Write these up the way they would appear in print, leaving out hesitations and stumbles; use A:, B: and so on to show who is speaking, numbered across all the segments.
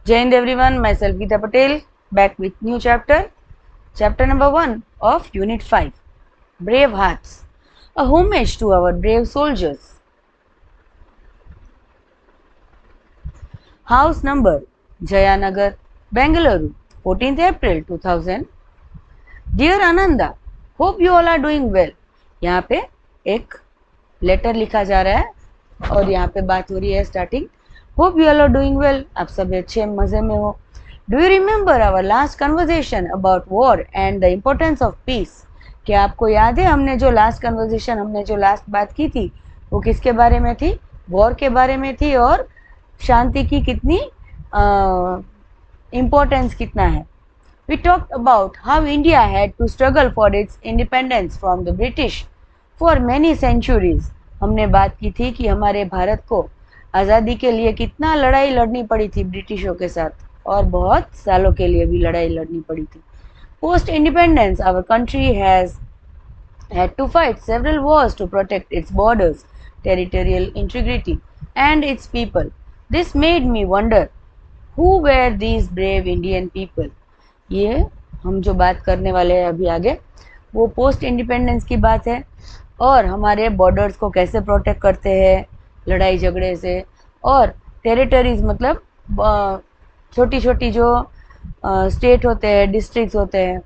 A: Jai Hind everyone, myself Geeta Patel, back with new chapter number 1 of Unit 5, Brave Hearts, a homage to our brave soldiers. House number Jayanagar, Bengaluru, 14th April 2000. Dear Ananda, hope you all are doing well. यहाँ पे एक letter लिखा जा रहा है और यहाँ पे बात हो रही है starting. Hope you all are doing well, आप सब अच्छे मजे में हो. Do you remember our last conversation about war and the importance of peace? क्या आपको याद है हमने जो लास्ट बात की थी वो किसके बारे में थी? वॉर के बारे में थी और शांति की कितनी इम्पोर्टेंस कितना है. We talked about how India had to struggle for its independence from the British for many centuries. हमने बात की थी कि हमारे भारत को आज़ादी के लिए कितना लड़ाई लड़नी पड़ी थी ब्रिटिशों के साथ और बहुत सालों के लिए भी लड़ाई लड़नी पड़ी थी. Post independence, our country has had to fight several wars to protect its borders, territorial integrity, and its people. This made me wonder, who were these brave Indian people? ये हम जो बात करने वाले हैं अभी आगे वो पोस्ट इंडिपेंडेंस की बात है और हमारे बॉर्डर्स को कैसे प्रोटेक्ट करते हैं लड़ाई झगड़े से, और टेरिटरीज मतलब छोटी छोटी जो स्टेट होते हैं, डिस्ट्रिक्ट्स होते हैं,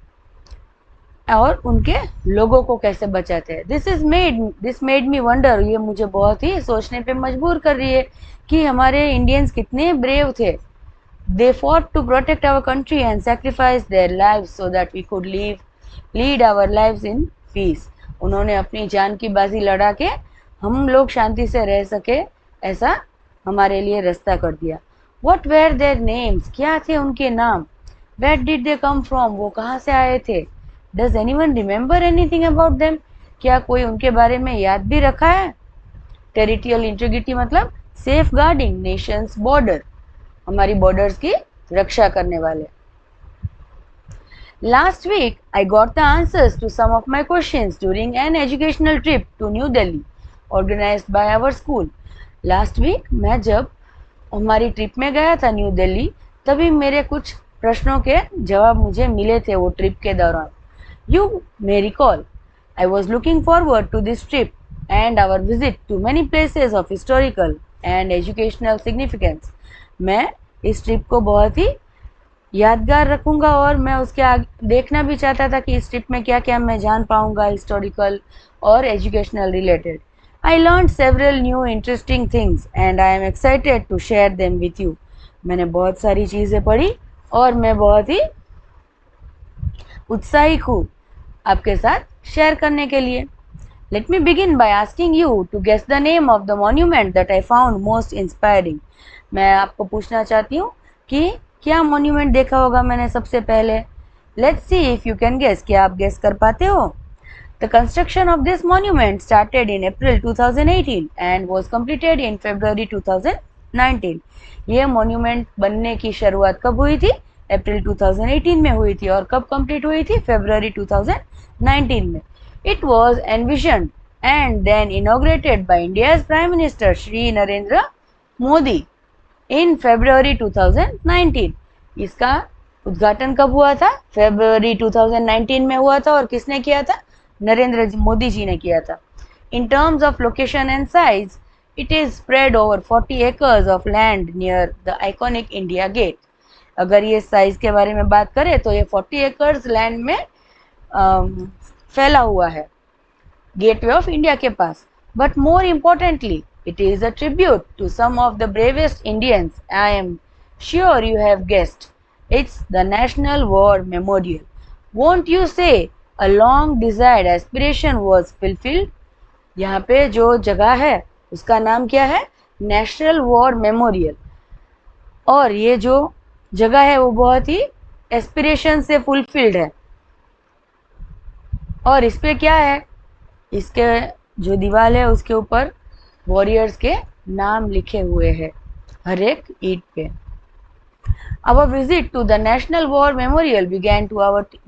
A: और उनके लोगों को कैसे बचाते हैं. दिस मेड मी वंडर, ये मुझे बहुत ही सोचने पे मजबूर कर रही है कि हमारे इंडियंस कितने ब्रेव थे. They fought to protect our country and sacrificed their lives so that we could lead our lives in peace. उन्होंने अपनी जान की बाजी लड़ा के हम लोग शांति से रह सके, ऐसा हमारे लिए रास्ता कर दिया. What were their names? क्या थे उनके नाम? Where did they come from? वो कहाँ से आए थे? Does anyone remember anything about them? क्या कोई उनके बारे में याद भी रखा है? Territorial integrity मतलब safeguarding nation's border, हमारी बॉर्डर्स की रक्षा करने वाले. Last week, I got the answers to some of my questions during an educational trip to New Delhi, organized by our school. Last week, मैं जब हमारी ट्रिप में गया था न्यू दिल्ली, तभी मेरे कुछ प्रश्नों के जवाब मुझे मिले थे वो ट्रिप के दौरान. You may recall, I was looking forward to this trip and our visit to many places of historical and educational significance. मैं इस ट्रिप को बहुत ही यादगार रखूँगा और मैं उसके आगे देखना भी चाहता था कि इस ट्रिप में क्या क्या मैं जान पाऊँगा हिस्टोरिकल और educational related. I learn several new interesting things and I am excited to share them with you. मैंने बहुत सारी चीज़ें पढ़ी और मैं बहुत ही उत्साहित हूँ आपके साथ शेयर करने के लिए. Let me begin by asking you to guess the name of the monument that I found most inspiring. मैं आपको पूछना चाहती हूँ कि क्या मॉन्यूमेंट देखा होगा मैंने सबसे पहले. Let's see if you can guess. क्या आप गेस कर पाते हो? The construction of this monument started in April 2018 and was completed in February 2019. ये मॉन्यूमेंट बनने की शुरुआत कब हुई थी? अप्रैल 2018 में हुई थी और कब कंप्लीट हुई थी? फरवरी 2019 में. It was envisioned and then inaugurated by India's Prime Minister Shri Narendra Modi in February 2019. इसका उद्घाटन कब हुआ था? फरवरी 2019 में हुआ था और किसने किया था? नरेंद्र मोदी जी ने किया था. In terms of location and size, it is spread over 40 acres of land near the iconic India Gate. अगर ये साइज के बारे में बात करें तो ये 40 एकर्स लैंड में फैला हुआ है गेटवे ऑफ इंडिया के पास. But more importantly, it is a tribute to some of the bravest Indians. I am sure you have guessed. It's the National War Memorial. Won't you say a long desired aspiration was fulfilled? यहाँ पे जो जगह है उसका नाम क्या है? National war memorial. और ये जो जगह है वो बहुत ही एस्पिरेशन से फुलफिल्ड है. और इस पे क्या है? इसके जो दीवार है उसके ऊपर वॉरियर्स के नाम लिखे हुए हैं हर एक ईंट पे. Our visit to the National War Memorial began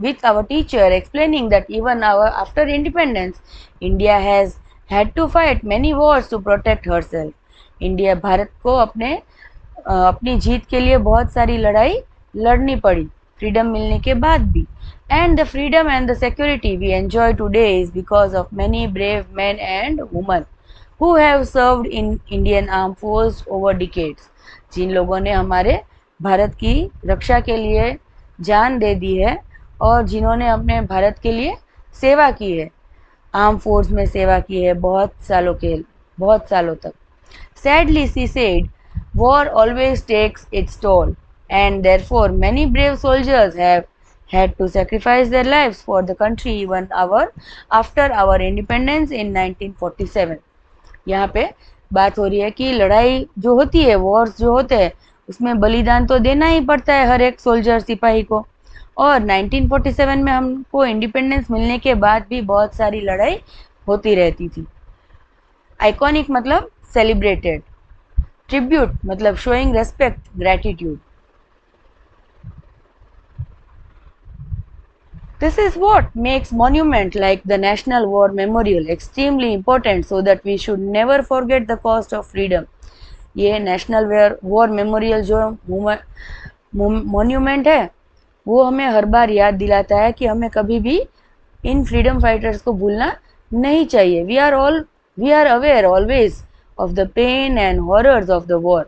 A: with our teacher explaining that even after independence, India has had to fight many wars to protect herself. India Bharat को अपने अपनी जीत के लिए बहुत सारी लड़ाई लड़नी पड़ी फ्रीडम मिलने के बाद भी. And the freedom and the security we enjoy today is because of many brave men and woman who have served in Indian Armed Force over decades. जिन लोगों ने हमारे भारत की रक्षा के लिए जान दे दी है और जिन्होंने अपने भारत के लिए सेवा की है, आर्म फोर्स में सेवा की है बहुत सालों तक. Sadly, she said, war always takes its toll, and therefore many brave soldiers have had to sacrifice their lives for the country even after our independence in 1947. यहाँ पे बात हो रही है कि लड़ाई जो होती है, वॉर्स जो होते हैं, उसमें बलिदान तो देना ही पड़ता है हर एक सोल्जर सिपाही को. और 1947 में हमको इंडिपेंडेंस मिलने के बाद भी बहुत सारी लड़ाई होती रहती थी. आइकॉनिक मतलब सेलिब्रेटेड, ट्रिब्यूट मतलब showing respect, gratitude. This is what makes monument like the National War Memorial extremely important so that we should never forget the cost of freedom. ये नेशनल वॉर मेमोरियल जो monument है वो हमें हर बार याद दिलाता है कि हमें कभी भी इन फ्रीडम फाइटर्स को भूलना नहीं चाहिए. We are aware always of the pain and horrors of the war.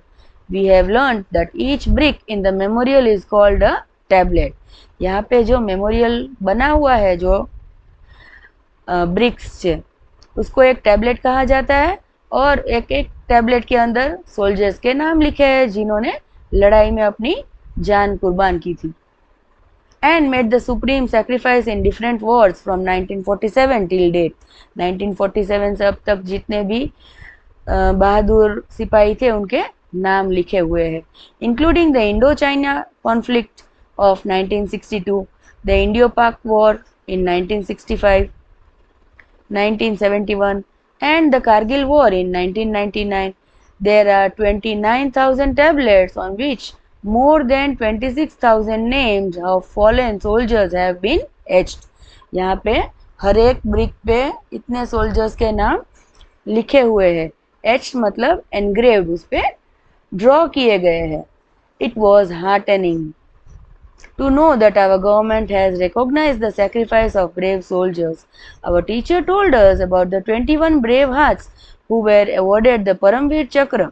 A: We have learned that each brick in the memorial is called a tablet. यहाँ पे जो मेमोरियल बना हुआ है, जो ब्रिक्स से, उसको एक टैबलेट कहा जाता है और एक एक टैबलेट के अंदर सोल्जर्स के नाम लिखे हैं जिन्होंने लड़ाई में अपनी जान कुर्बान की थी. And made the supreme sacrifice in different wars from 1947 till date. 1947 से अब तक जितने भी बहादुर सिपाही थे उनके नाम लिखे हुए हैं, including the Indo China conflict of 1962, the Indo पाक war in 1965, 1971 and the Kargil war in 1999. There are 29,000 tablets on which more than 26,000 names of fallen soldiers have been etched. यहाँ पे हर एक ब्रिक पे इतने सोल्जर्स के नाम लिखे हुए हैं. एच मतलब एनग्रेव्ड, उस पे ड्रॉ किए गए हैं. It was heartening to know that our government has recognized the sacrifice of brave soldiers. Our teacher told us about the 21 brave hearts who were awarded the Paramveer Chakra,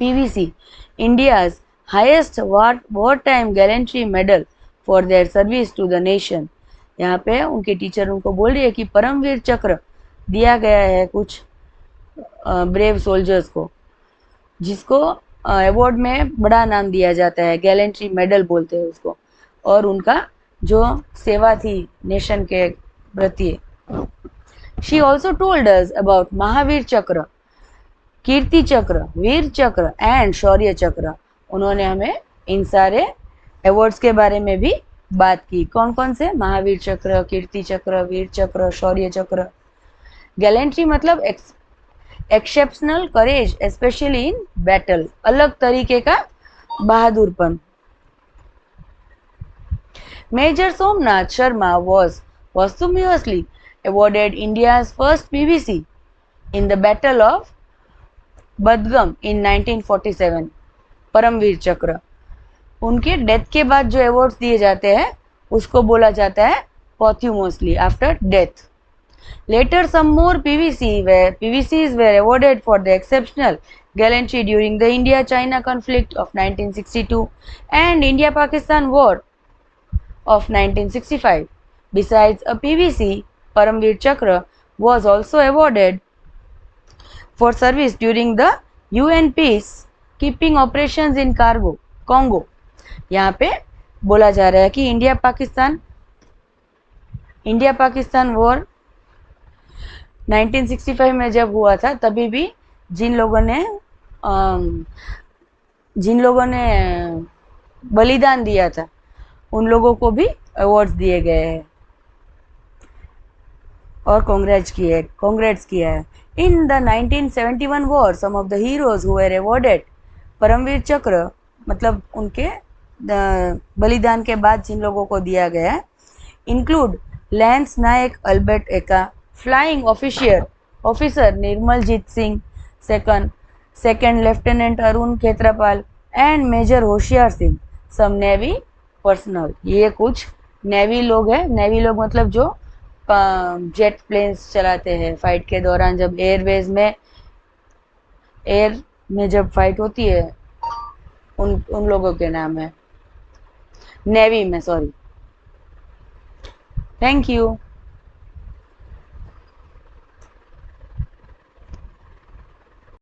A: PVC, India's highest wartime gallantry medal for their service to the nation. यहाँ पे उनके teacher उनको बोल रही है कि परमवीर चक्र दिया गया है कुछ ब्रेव सोल्जर्स को, जिसको अवार्ड में बड़ा नाम दिया जाता है, गैलेंट्री मेडल बोलते हैं उसको, और उनका जो सेवा थी नेशन के प्रति. She also told us about Mahavir चक्र, कीर्ति चक्र, वीर चक्र एंड शौर्य चक्र. उन्होंने हमें इन सारे अवार्ड्स के बारे में भी बात की. कौन कौन से? महावीर चक्र, कीर्ति चक्र, वीर चक्र, शौर्य चक्र. गैलेंट्री मतलब exceptional courage specially in battle, अलग तरीके का बहादुरपन. Major Somnath Sharma was posthumously awarded India's first PVC in the Battle of Badgam in 1947. Paramvir Chakra. उनके डेथ के बाद जो अवार्ड्स दिए जाते हैं उसको बोला जाता है posthumously after death. Later, some more PVCs were awarded for the exceptional gallantry during the India-China conflict of 1962 and India-Pakistan War of 1965. Besides a PVC, Paramveer Chakra was also awarded for service during the UN peacekeeping operations in Congo. यहाँ पे बोला जा रहा है कि India Pakistan war 1965 में जब हुआ था, तभी भी जिन लोगों ने बलिदान दिया था उन लोगों को भी अवार्ड्स दिए गए हैं और कांग्रेट्स किया है. In the 1971 war some of the heroes who were awarded Paramvir Chakra, मतलब उनके बलिदान के बाद जिन लोगों को दिया गया है, include lance Naik Albert Ekka, flying officer Nirmaljit Singh, second lieutenant Arun Khetrapal, and major Hoshiyar Singh some navy personal. ये कुछ नेवी लोग हैं। नेवी लोग मतलब जो जेट प्लेन्स चलाते हैं फाइट के दौरान, जब एयर में जब फाइट होती है, उन उन लोगों के नाम है नेवी में। Sorry, thank you.